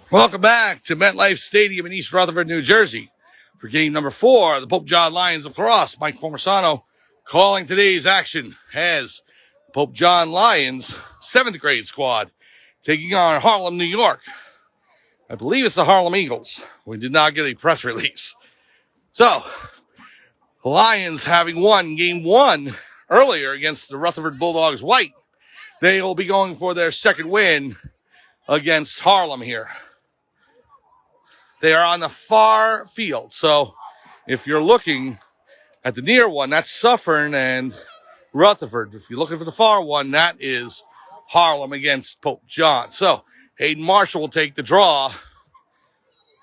Welcome back to MetLife Stadium in East Rutherford, New Jersey for game number 4. The Pope John Lions of Lacrosse. Mike Formersano calling today's action as Pope John Lions 7th grade squad taking on Harlem, New York. I believe it's the Harlem Eagles. We did not get a press release. So, the Lions having won game 1 earlier against the Rutherford Bulldogs White. They will be going for their second win against Harlem here. They are on the far field. So if you're looking at the near one, that's Suffern and Rutherford. If you're looking for the far one, that is Harlem against Pope John. So Hayden Marshall will take the draw.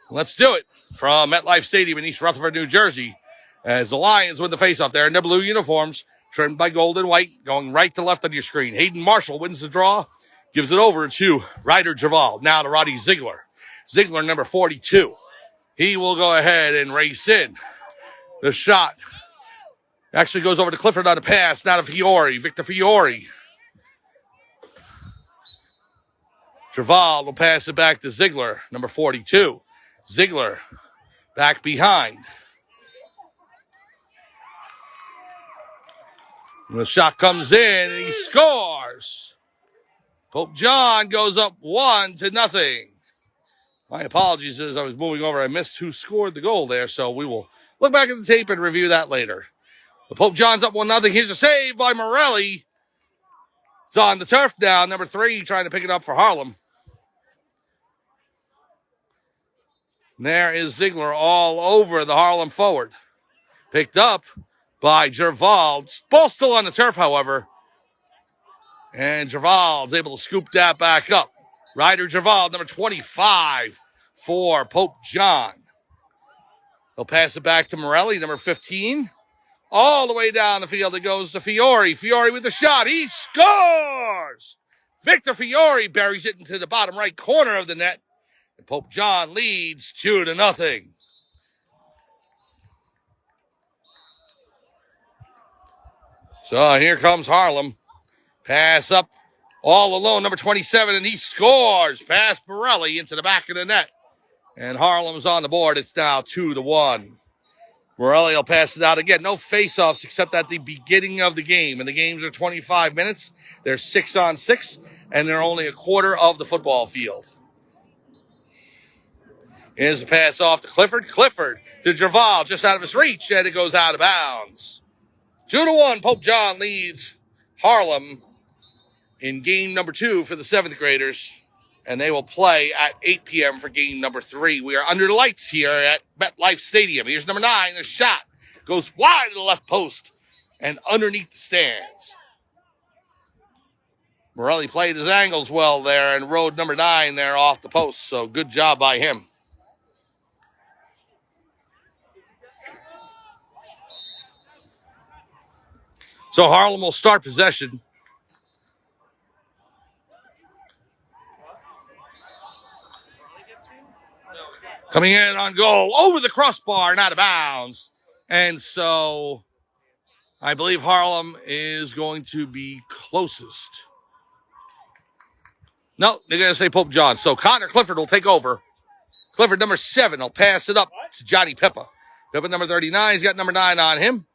Let's do it from MetLife Stadium in East Rutherford, New Jersey, as the Lions win the faceoff there in their blue uniforms, trimmed by gold and white, going right to left on your screen. Hayden Marshall wins the draw, gives it over to Ryder Javal. Now to Roddy Ziegler. Ziegler, number 42. He will go ahead and race in. The shot actually goes over to Clifford on the pass. Now to Fiore. Victor Fiore. Javal will pass it back to Ziegler, number 42. Ziegler back behind. And the shot comes in and he scores. Pope John goes up 1-0. My apologies as I was moving over. I missed who scored the goal there, so we will look back at the tape and review that later. The Pope John's up 1-0. Here's a save by Morelli. It's on the turf now. Number 3 trying to pick it up for Harlem. And there is Ziegler all over the Harlem forward. Picked up by Gervald. Ball still on the turf, however. And Gervald's able to scoop that back up. Ryder Gervald, number 25 for Pope John. They'll pass it back to Morelli, number 15. All the way down the field, it goes to Fiore. Fiore with the shot. He scores! Victor Fiore buries it into the bottom right corner of the net. And Pope John leads 2-0. So here comes Harlem. Pass up all alone, number 27, and he scores past Morelli into the back of the net. And Harlem's on the board. It's now 2-1. Morelli will pass it out again. No face-offs except at the beginning of the game. And the games are 25 minutes. They're 6-on-6, and they're only a quarter of the football field. Here's the pass off to Clifford. Clifford to Javal, just out of his reach, and it goes out of bounds. 2-1, Pope John leads Harlem in game number 2 for the 7th graders, and they will play at 8 p.m. for game number 3. We are under the lights here at MetLife Stadium. Here's number 9. The shot goes wide to the left post and underneath the stands. Morelli played his angles well there and rode number 9 there off the post, so good job by him. So Harlem will start possession. Coming in on goal, over the crossbar and out of bounds. And so I believe Harlem is going to be closest. No, they're going to say Pope John. So Connor Clifford will take over. Clifford, number 7, will pass it up to Johnny Pippa. Pippa, number 39, he's got number 9 on him.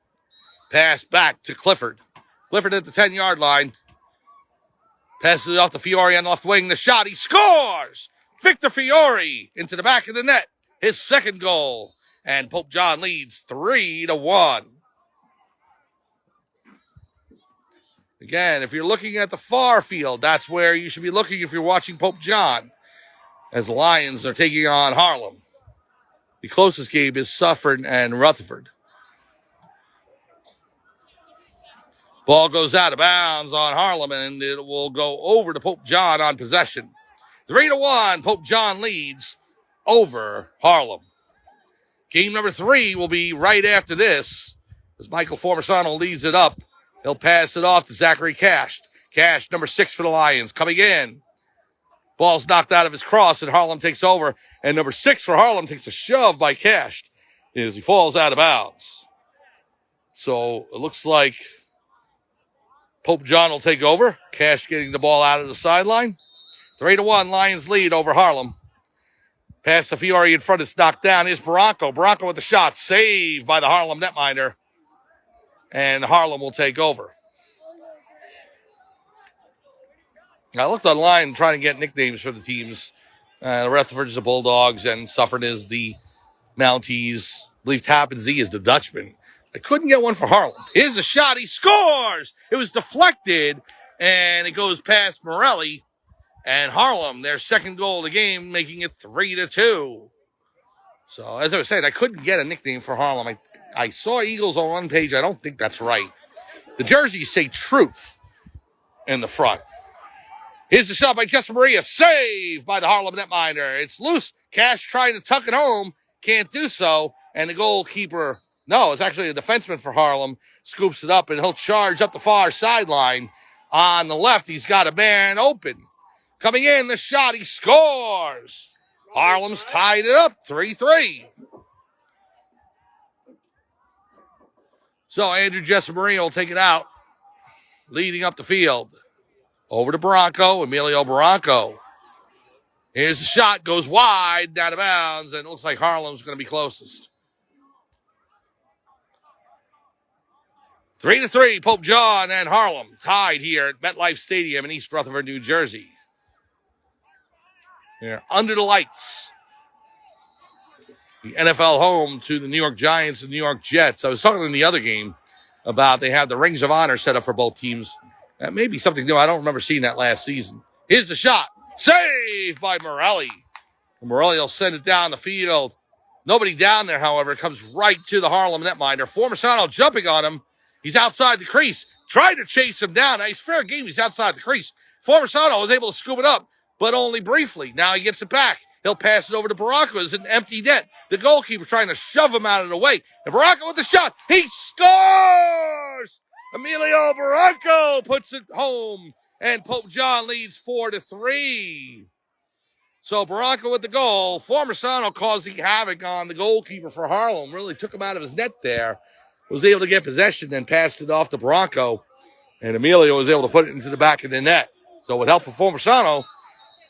Pass back to Clifford. Clifford at the 10-yard line. Passes it off to Fiore on the left wing. The shot, he scores! Victor Fiore into the back of the net. His second goal. And Pope John leads 3-1. Again, if you're looking at the far field, that's where you should be looking if you're watching Pope John, as the Lions are taking on Harlem. The closest game is Suffern and Rutherford. Ball goes out of bounds on Harlem, and it will go over to Pope John on possession. 3-1, Pope John leads over Harlem. Game number 3 will be right after this, as Michael Formersano leads it up. He'll pass it off to Zachary Cash. Cash, number 6 for the Lions, coming in. Ball's knocked out of his cross, and Harlem takes over. And number 6 for Harlem takes a shove by Cash as he falls out of bounds. So it looks like Pope John will take over. Cash getting the ball out of the sideline. 3-1, Lions lead over Harlem. Pass to Fiore in front. It's knocked down. Here's Bronco. Bronco with the shot. Saved by the Harlem netminder. And Harlem will take over. I looked online trying to get nicknames for the teams. Rutherford is the Bulldogs and Suffern is the Mounties. I believe Tappan Z is the Dutchman. I couldn't get one for Harlem. Here's the shot. He scores. It was deflected, and it goes past Morelli. And Harlem, their second goal of the game, making it 3-2. So, as I was saying, I couldn't get a nickname for Harlem. I saw Eagles on one page. I don't think that's right. The jerseys say Truth in the front. Here's the shot by Jesse Maria. Saved by the Harlem netminder. It's loose. Cash trying to tuck it home. Can't do so. And the goalkeeper, no, it's actually a defenseman for Harlem, scoops it up, and he'll charge up the far sideline. On the left, he's got a man open. Coming in, the shot, he scores. Harlem's tied it up, 3-3. So Andrew Jessamaria will take it out, leading up the field. Over to Bronco, Emilio Bronco. Here's the shot, goes wide, down of bounds, and it looks like Harlem's going to be closest. 3-3, Pope John and Harlem tied here at MetLife Stadium in East Rutherford, New Jersey. They're under the lights. The NFL home to the New York Giants and New York Jets. I was talking in the other game about they have the Rings of Honor set up for both teams. That may be something new. I don't remember seeing that last season. Here's the shot. Saved by Morelli. And Morelli will send it down the field. Nobody down there, however, comes right to the Harlem netminder. Formisano jumping on him. He's outside the crease. Trying to chase him down. Now, he's fair game. He's outside the crease. Formisano was able to scoop it up, but only briefly. Now he gets it back. He'll pass it over to Barranco. It's an empty net. The goalkeeper trying to shove him out of the way. And Barranco with the shot. He scores! Emilio Barranco puts it home. And Pope John leads 4-3. So Barranco with the goal. Formisano causing havoc on the goalkeeper for Harlem. Really took him out of his net there. Was able to get possession and passed it off to Barranco. And Emilio was able to put it into the back of the net. So with help from Formisano,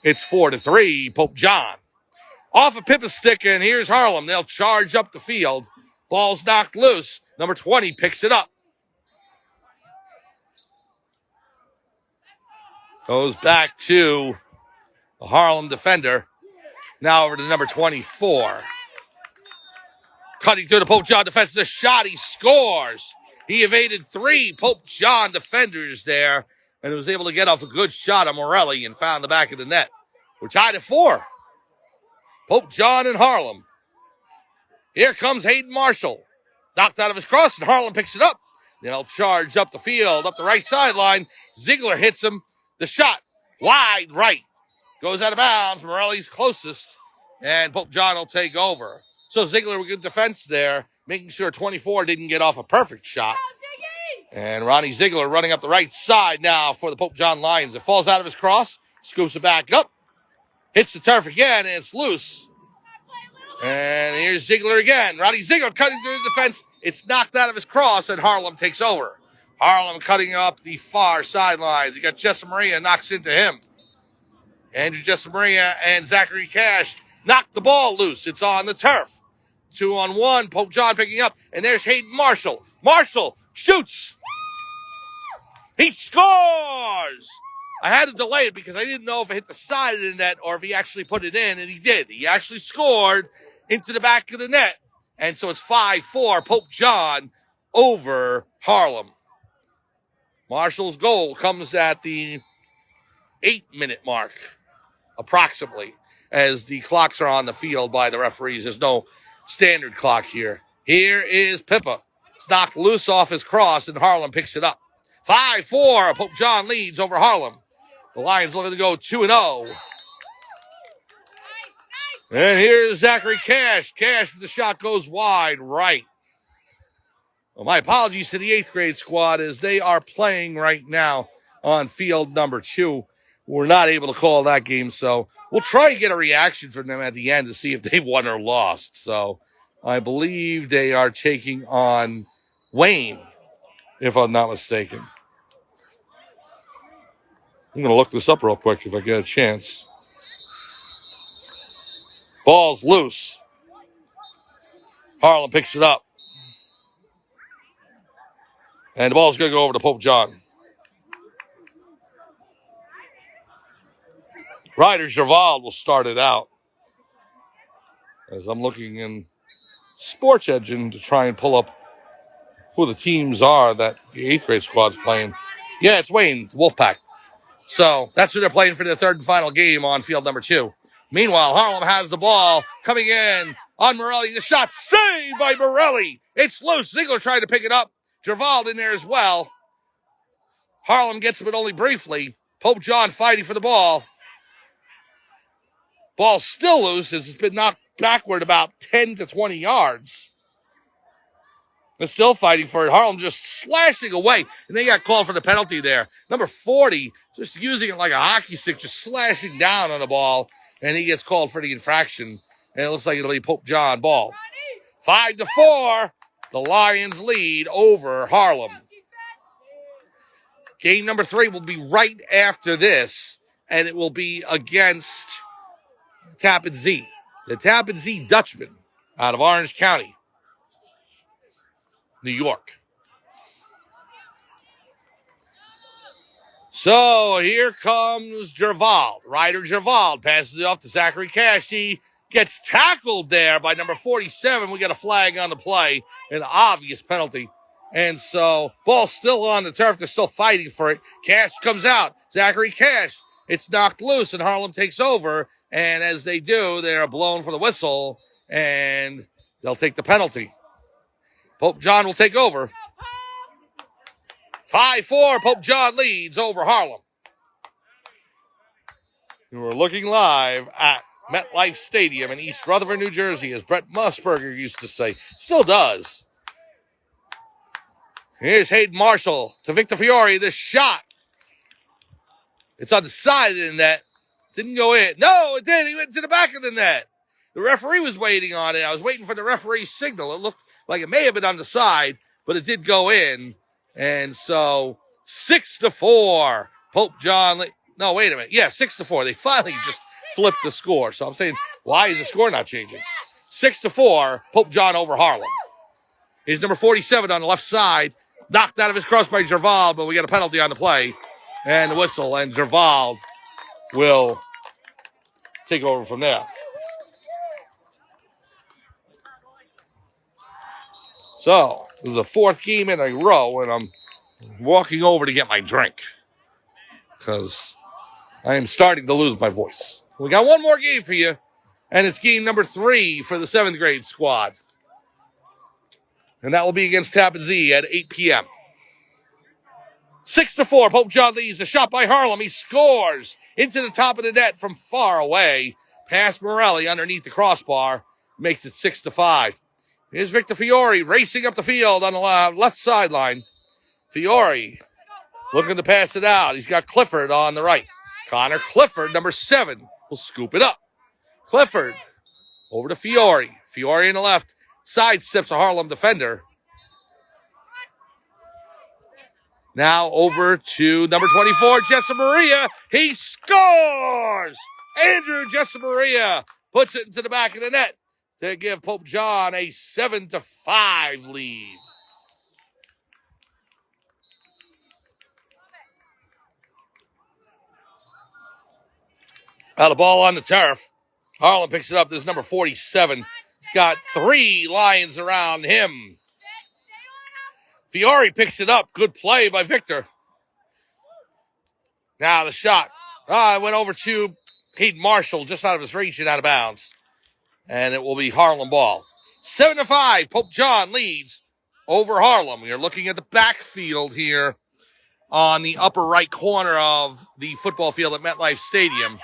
it's 4-3, Pope John. Off of Pippa's stick, and here's Harlem. They'll charge up the field. Ball's knocked loose. Number 20 picks it up. Goes back to the Harlem defender. Now over to number 24. Cutting through the Pope John defense. The shot, he scores. He evaded 3 Pope John defenders there and was able to get off a good shot on Morelli and found the back of the net. We're tied at 4. Pope John and Harlem. Here comes Hayden Marshall. Knocked out of his cross, and Harlem picks it up. Then he'll charge up the field, up the right sideline. Ziegler hits him. The shot, wide right. Goes out of bounds. Morelli's closest, and Pope John will take over. So Ziegler with good defense there, making sure 24 didn't get off a perfect shot. And Ronnie Ziegler running up the right side now for the Pope John Lions. It falls out of his cross, scoops it back up, hits the turf again, and it's loose. And here's Ziegler again. Ronnie Ziegler cutting through the defense. It's knocked out of his cross, and Harlem takes over. Harlem cutting up the far sidelines. You got Jessamaria knocks into him. Andrew Jessamaria and Zachary Cash knock the ball loose. It's on the turf. 2-on-1. Pope John picking up. And there's Hayden Marshall. Marshall shoots. He scores! I had to delay it because I didn't know if it hit the side of the net or if he actually put it in, and he did. He actually scored into the back of the net. And so it's 5-4, Pope John over Harlem. Marshall's goal comes at the 8-minute mark, approximately, as the clocks are on the field by the referees. There's no standard clock here. Here is Pippa. It's knocked loose off his cross, and Harlem picks it up. 5-4, Pope John leads over Harlem. The Lions looking to go 2-0. And here's Zachary Cash. Cash, the shot goes wide right. Well, my apologies to the 8th grade squad as they are playing right now on field number 2. We're not able to call that game, so we'll try and get a reaction from them at the end to see if they won or lost. So I believe they are taking on Wayne, if I'm not mistaken. I'm going to look this up real quick if I get a chance. Ball's loose. Harlem picks it up. And the ball's going to go over to Pope John. Ryder Gervald will start it out. As I'm looking in Sports Engine to try and pull up who the teams are that the 8th grade squad's playing. Yeah, it's Wayne, Wolfpack. So that's who they're playing for their third and final game on field number 2. Meanwhile, Harlem has the ball coming in on Morelli. The shot saved by Morelli. It's loose. Ziegler tried to pick it up. Gervald in there as well. Harlem gets it, but only briefly. Pope John fighting for the ball. Ball's still loose as it's been knocked backward about 10 to 20 yards. They're still fighting for it. Harlem just slashing away. And they got called for the penalty there. Number 40, just using it like a hockey stick, just slashing down on the ball. And he gets called for the infraction. And it looks like it'll be Pope John ball. 5-4. The Lions lead over Harlem. Game number 3 will be right after this. And it will be against Tappan Zee. The Tappan Zee Dutchman out of Orange County, New York. So here comes Gervald. Ryder Gervald passes it off to Zachary Cash. He gets tackled there by number 47. We got a flag on the play, an obvious penalty. And so ball's still on the turf. They're still fighting for it. Cash comes out. Zachary Cash. It's knocked loose and Harlem takes over. And as they do, they're blown for the whistle and they'll take the penalty. Pope John will take over. 5-4, Pope John leads over Harlem. We're looking live at MetLife Stadium in East Rutherford, New Jersey, as Brett Musburger used to say. Still does. Here's Hayden Marshall to Victor Fiore. The shot. It's on the side of the net. Didn't go in. No, it did. He went to the back of the net. The referee was waiting on it. I was waiting for the referee's signal. It looked like it may have been on the side, but it did go in. And so 6-4, Pope John. No, wait a minute. Yeah, 6-4. They finally just flipped the score. So I'm saying, why is the score not changing? 6-4, Pope John over Harlem. Here's number 47 on the left side. Knocked out of his cross by Gervald, but we got a penalty on the play. And the whistle, and Gervald will take over from there. So, this is the 4th game in a row, and I'm walking over to get my drink because I am starting to lose my voice. We got one more game for you, and it's game number 3 for the 7th grade squad. And that will be against Tappan Zee at 8 p.m. 6-4, Pope John leads. A shot by Harlem. He scores into the top of the net from far away. Past Morelli underneath the crossbar. Makes it 6-5. Here's Victor Fiore racing up the field on the left sideline. Fiore looking to pass it out. He's got Clifford on the right. Connor Clifford, number 7, will scoop it up. Clifford over to Fiore. Fiore in the left. Sidesteps a Harlem defender. Now over to number 24, Jessa Maria. He scores! Andrew Jessa Maria puts it into the back of the net to give Pope John a 7-5 lead. Out of ball on the turf. Harlem picks it up. This is number 47. He's got 3 Lions around him. Fiore picks it up. Good play by Victor. Now the shot. It went over to Hayden Marshall, just out of his reach and out of bounds. And it will be Harlem ball. 7-5. Pope John leads over Harlem. We are looking at the backfield here on the upper right corner of the football field at MetLife Stadium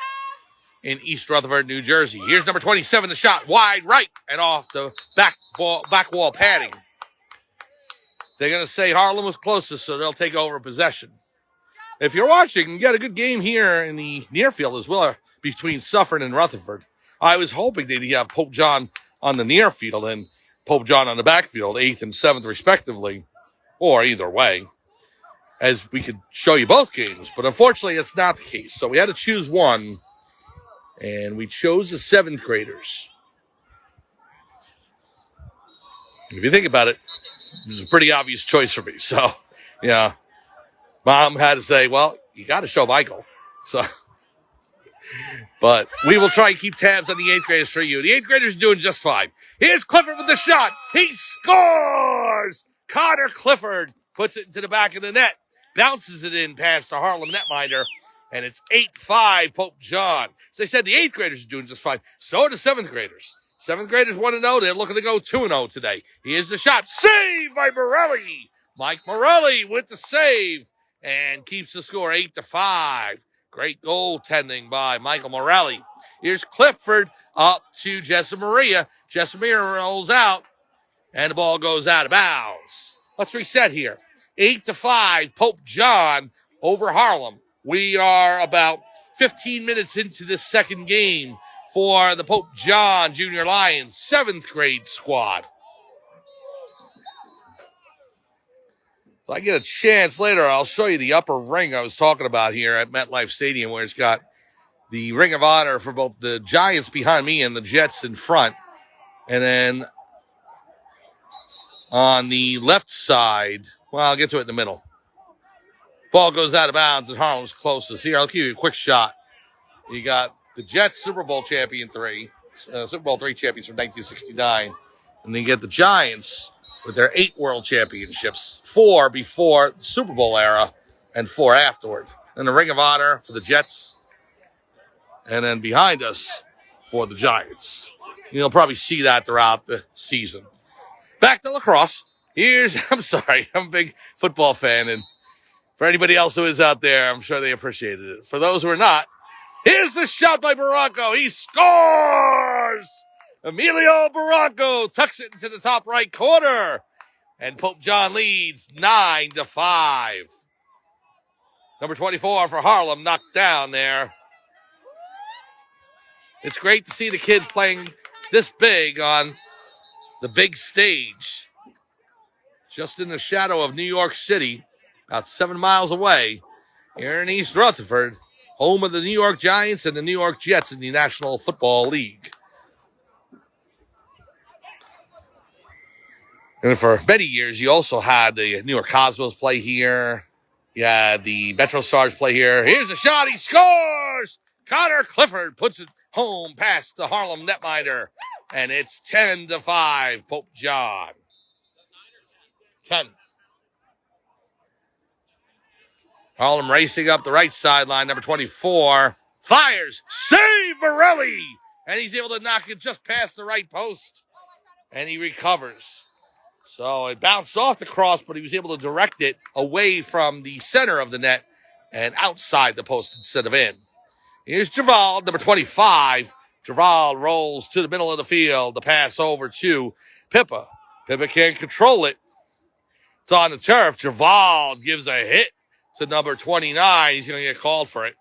in East Rutherford, New Jersey. Here's number 27, the shot wide right and off the back wall padding. They're going to say Harlem was closest, so they'll take over possession. If you're watching, you got a good game here in the near field as well between Suffern and Rutherford. I was hoping they'd have Pope John on the near field and Pope John on the backfield, 8th and 7th respectively, or either way, as we could show you both games. But unfortunately, it's not the case. So we had to choose one, and we chose the 7th graders. If you think about it, it was a pretty obvious choice for me. So, yeah, Mom had to say, well, you got to show Michael. So, but we will try and keep tabs on the 8th graders for you. The 8th graders are doing just fine. Here's Clifford with the shot. He scores! Connor Clifford puts it into the back of the net, bounces it in past the Harlem netminder, and it's 8-5 Pope John. As I said, the 8th graders are doing just fine. So are the 7th graders. 7th graders 1-0. They're looking to go 2-0 today. Here's the shot. Save by Morelli. Mike Morelli with the save and keeps the score 8-5. Great goaltending by Michael Morelli. Here's Clifford up to Jessa Maria. Jessa Maria rolls out, and the ball goes out of bounds. Let's reset here. 8-5, Pope John over Harlem. We are about 15 minutes into this second game for the Pope John Junior Lions 7th grade squad. If I get a chance later, I'll show you the upper ring I was talking about here at MetLife Stadium, where it's got the Ring of Honor for both the Giants behind me and the Jets in front. And then on the left side, well, I'll get to it in the middle. Ball goes out of bounds, and Harlem's closest. Here, I'll give you a quick shot. You got the Jets Super Bowl champion Super Bowl III champions from 1969. And then you get the Giants with their 8 world championships, 4 before the Super Bowl era and 4 afterward. And the Ring of Honor for the Jets. And then behind us for the Giants. You'll probably see that throughout the season. Back to lacrosse. I'm a big football fan. And for anybody else who is out there, I'm sure they appreciated it. For those who are not, here's the shot by Barranco. He scores! Emilio Barranco tucks it into the top right corner. And Pope John leads 9-5. Number 24 for Harlem knocked down there. It's great to see the kids playing this big on the big stage. Just in the shadow of New York City, about 7 miles away, here in East Rutherford, home of the New York Giants and the New York Jets in the National Football League. And for many years, you also had the New York Cosmos play here. You had the Metro Stars play here. Here's a shot. He scores! Connor Clifford puts it home past the Harlem netminder. And it's 10-5, Pope John. 10. Harlem racing up the right sideline. Number 24 fires. Save Morelli! And he's able to knock it just past the right post. And he recovers. So it bounced off the cross, but he was able to direct it away from the center of the net and outside the post instead of in. Here's Javald, number 25. Javald rolls to the middle of the field. The pass over to Pippa. Pippa can't control it. It's on the turf. Javald gives a hit to number 29. He's going to get called for it.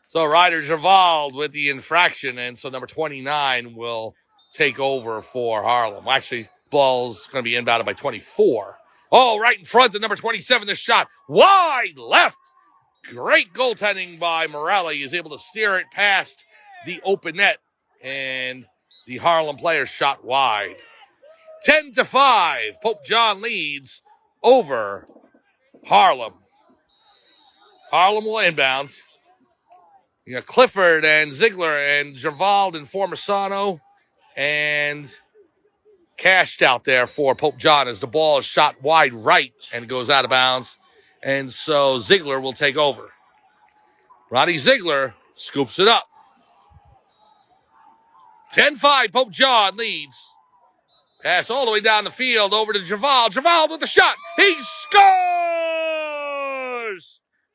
So Ryder Javald with the infraction, and so number 29 will take over for Harlem. Actually, ball's going to be inbounded by 24. Oh, right in front of number 27, the shot. Wide left. Great goaltending by Morelli. He's able to steer it past the open net, and the Harlem player shot wide. 10-5. Pope John leads over Harlem. Harlem will inbound. You got Clifford and Ziegler and Javald and Formisano and cashed out there for Pope John as the ball is shot wide right and goes out of bounds. And so Ziegler will take over. Ronnie Ziegler scoops it up. 10-5, Pope John leads. Pass all the way down the field over to Javald. Javald with the shot. He scores!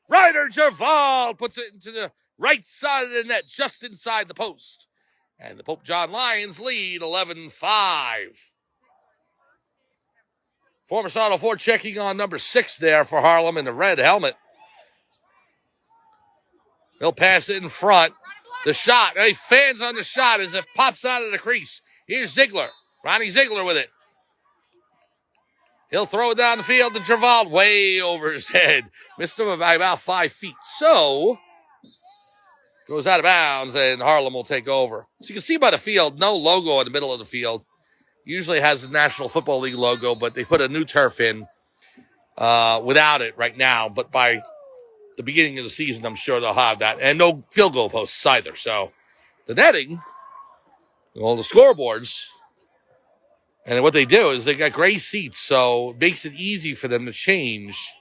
Ryder Javald puts it into the right side of the net, just inside the post. And the Pope John Lions lead 11-5. Formisano Ford checking on number 6 there for Harlem in the red helmet. He'll pass it in front. The shot. He fans on the shot as it pops out of the crease. Here's Ziegler. Ronnie Ziegler with it. He'll throw it down the field to Javald way over his head. Missed him by about 5 feet. So, goes out of bounds and Harlem will take over. So you can see by the field, no logo in the middle of the field. Usually has the National Football League logo, but they put a new turf in without it right now. But by the beginning of the season, I'm sure they'll have that. And no field goal posts either. So the netting, all the scoreboards, and what they do is they got gray seats, so it makes it easy for them to change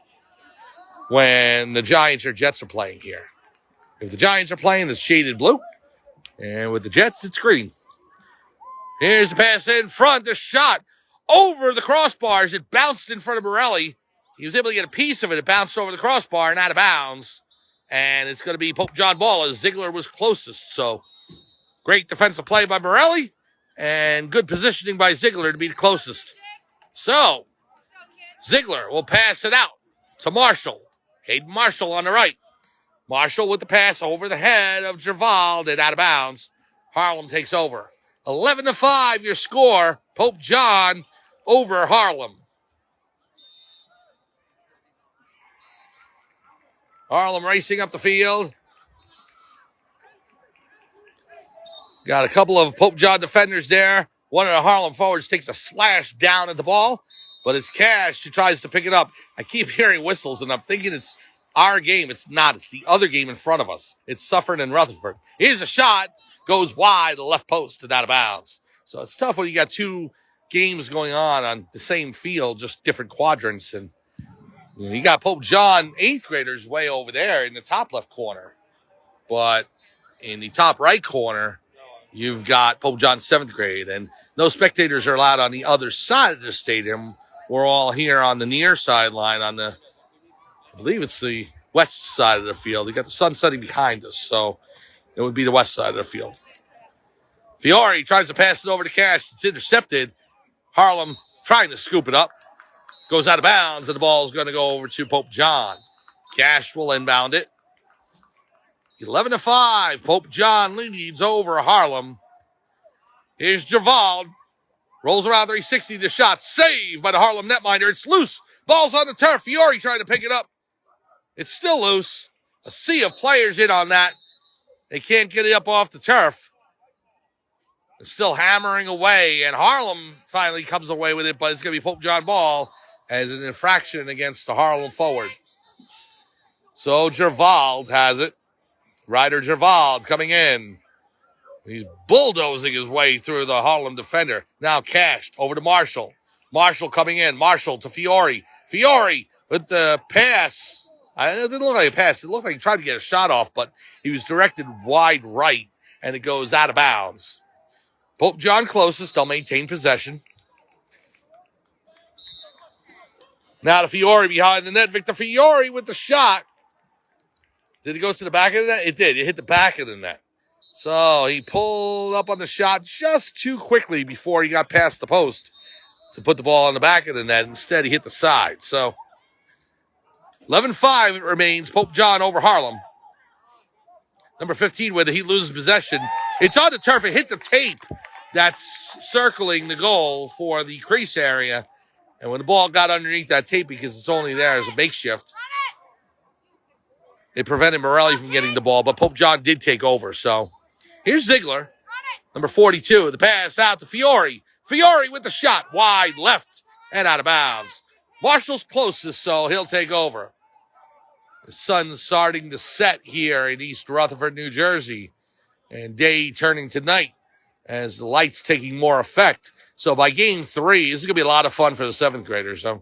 when the Giants or Jets are playing here. If the Giants are playing, it's shaded blue. And with the Jets, it's green. Here's the pass in front. The shot over the crossbars. It bounced in front of Morelli. He was able to get a piece of it. It bounced over the crossbar and out of bounds. And it's going to be Pope John ball as Ziegler was closest. So great defensive play by Morelli and good positioning by Ziegler to be the closest. So Ziegler will pass it out to Marshall. Hayden Marshall on the right. Marshall with the pass over the head of Gervald and out of bounds. Harlem takes over. 11-5 your score. Pope John over Harlem. Harlem racing up the field. Got a couple of Pope John defenders there. One of the Harlem forwards takes a slash down at the ball, but it's Cash who tries to pick it up. I keep hearing whistles, and I'm thinking it's our game. It's not. It's the other game in front of us. It's Suffern and Rutherford. Here's a shot. Goes wide, the left post and out of bounds. So it's tough when you got two games going on the same field, just different quadrants. And you got Pope John 8th graders way over there in the top left corner. But in the top right corner, you've got Pope John 7th grade. And no spectators are allowed on the other side of the stadium. We're all here on the near sideline on the, I believe it's the west side of the field. You got the sun setting behind us, so it would be the west side of the field. Fiore tries to pass it over to Cash. It's intercepted. Harlem trying to scoop it up. Goes out of bounds, and the ball is going to go over to Pope John. Cash will inbound it. 11-5. Pope John leads over Harlem. Here's Gervald. Rolls around 360 to shot. Saved by the Harlem netminder. It's loose. Ball's on the turf. Fiore trying to pick it up. It's still loose. A sea of players in on that. They can't get it up off the turf. It's still hammering away, and Harlem finally comes away with it, but it's going to be Pope John ball as an infraction against the Harlem forward. So Gervald has it. Ryder Gervald coming in. He's bulldozing his way through the Harlem defender. Now Cash over to Marshall. Marshall coming in. Marshall to Fiore. Fiore with the pass. It didn't look like a pass. It looked like he tried to get a shot off, but he was directed wide right, and it goes out of bounds. Pope John closest. They'll maintain possession. Now to Fiore behind the net. Victor Fiore with the shot. Did it go to the back of the net? It did. It hit the back of the net. So he pulled up on the shot just too quickly before he got past the post to put the ball on the back of the net. Instead, he hit the side. So 11-5 it remains. Pope John over Harlem. Number 15, when he loses possession. It's on the turf. It hit the tape that's circling the goal for the crease area. And when the ball got underneath that tape, because it's only there as a makeshift, it prevented Morelli from getting the ball. But Pope John did take over. So here's Ziegler, number 42. The pass out to Fiore. Fiore with the shot. Wide left and out of bounds. Marshall's closest, so he'll take over. The sun's starting to set here in East Rutherford, New Jersey, and day turning to night as the light's taking more effect. So by game 3, this is going to be a lot of fun for the 7th graders. I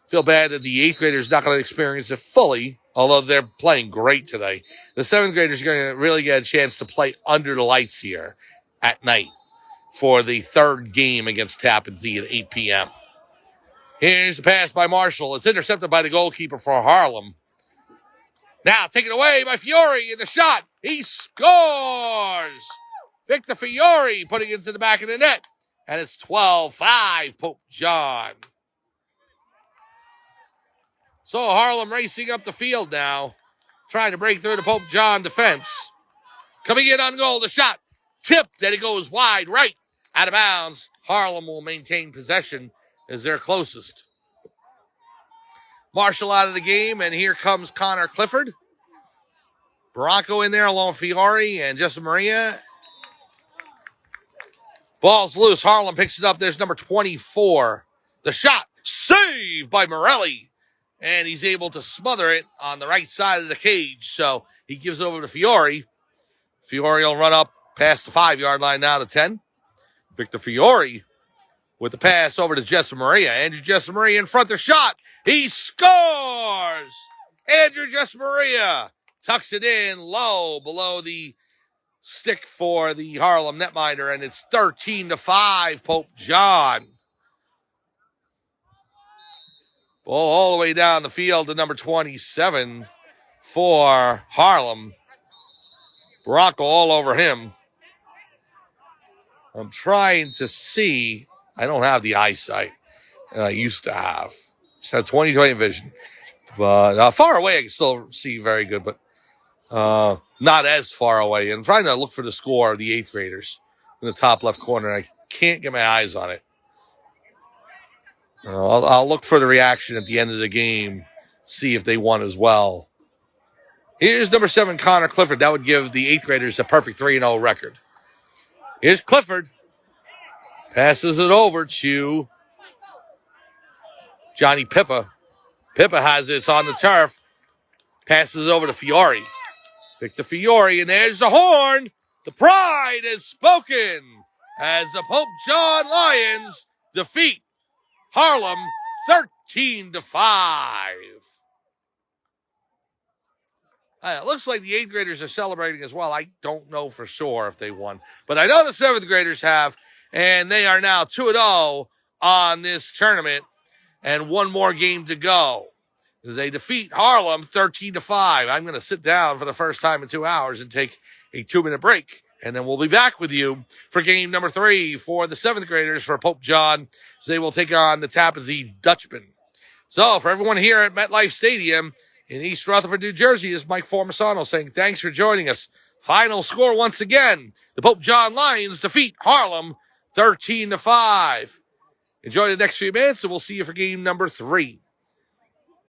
feel bad that the 8th graders not going to experience it fully, although they're playing great today. The 7th graders are going to really get a chance to play under the lights here at night for the 3rd game against Tappan Zee at 8 p.m. Here's the pass by Marshall. It's intercepted by the goalkeeper for Harlem. Now taken away by Fiore in the shot. He scores! Victor Fiore putting it into the back of the net. And it's 12-5 Pope John. So Harlem racing up the field now, trying to break through the Pope John defense. Coming in on goal, the shot tipped, and it goes wide right, out of bounds. Harlem will maintain possession as they're closest. Marshall out of the game, and here comes Connor Clifford. Bronco in there along with Fiore and Justin Maria. Ball's loose. Harlem picks it up. There's number 24. The shot saved by Morelli. And he's able to smother it on the right side of the cage. So he gives it over to Fiore. Fiore will run up past the 5-yard line now to 10. Victor Fiore with the pass over to Jesse Maria. Andrew Jesse Maria in front. The shot. He scores! Andrew Jesse Maria tucks it in low below the stick for the Harlem netminder, and it's 13-5, Pope John. Ball all the way down the field to number 27 for Harlem. Bronco all over him. I'm trying to see. I don't have the eyesight I used to have. Just had 20/20 vision. But far away, I can still see very good, but not as far away. And I'm trying to look for the score of the 8th graders in the top left corner. I can't get my eyes on it. I'll look for the reaction at the end of the game, see if they won as well. Here's number 7, Connor Clifford. That would give the 8th graders a perfect 3-0 record. Here's Clifford. Passes it over to Johnny Pippa. Pippa has it. It's on the turf. Passes it over to Fiore. Victor Fiore, and there's the horn. The pride has spoken as the Pope John Lions defeat Harlem 13-5. It looks like the 8th graders are celebrating as well. I don't know for sure if they won, but I know the 7th graders have, and they are now 2-0 on this tournament, and one more game to go. They defeat Harlem 13-5. I'm going to sit down for the first time in 2 hours and take a 2-minute break, and then we'll be back with you for game number 3 for the 7th graders for Pope John, as they will take on the Tappan Dutchmen. So for everyone here at MetLife Stadium in East Rutherford, New Jersey, is Mike Formisano saying thanks for joining us. Final score once again, the Pope John Lions defeat Harlem 13-5. Enjoy the next few minutes, and we'll see you for game number 3.